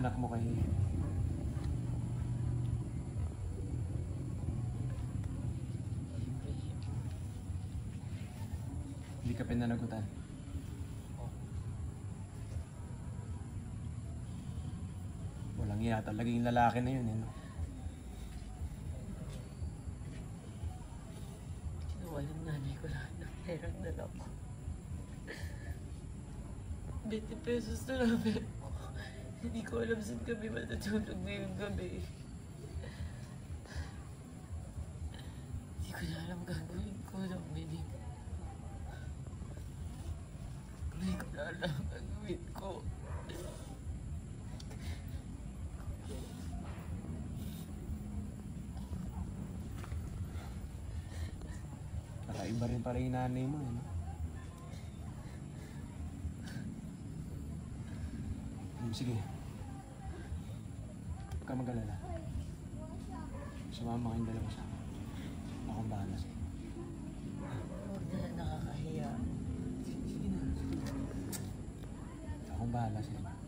anak mo kay... Hindi ka pinanagutan. Walang iya talaga yung lalaki na yun, eh, no? Walang nanay ko lahat ng perang dala ko. 20 pesos na namin ko. Hindi ko alam saan kami matutulog ngayong gabi. Hindi ko na alam gagawin ko ng minig. Hindi ko na alam gagawin ko. Iba rin pala yung nanay mo, eh, no? Sige. Huwag ka mag-alala. Sumama kayong dalawa sa akin. Akong bahala sa'yo. Huwag na nakakahiya. Sige na. Akong bahala sa'yo.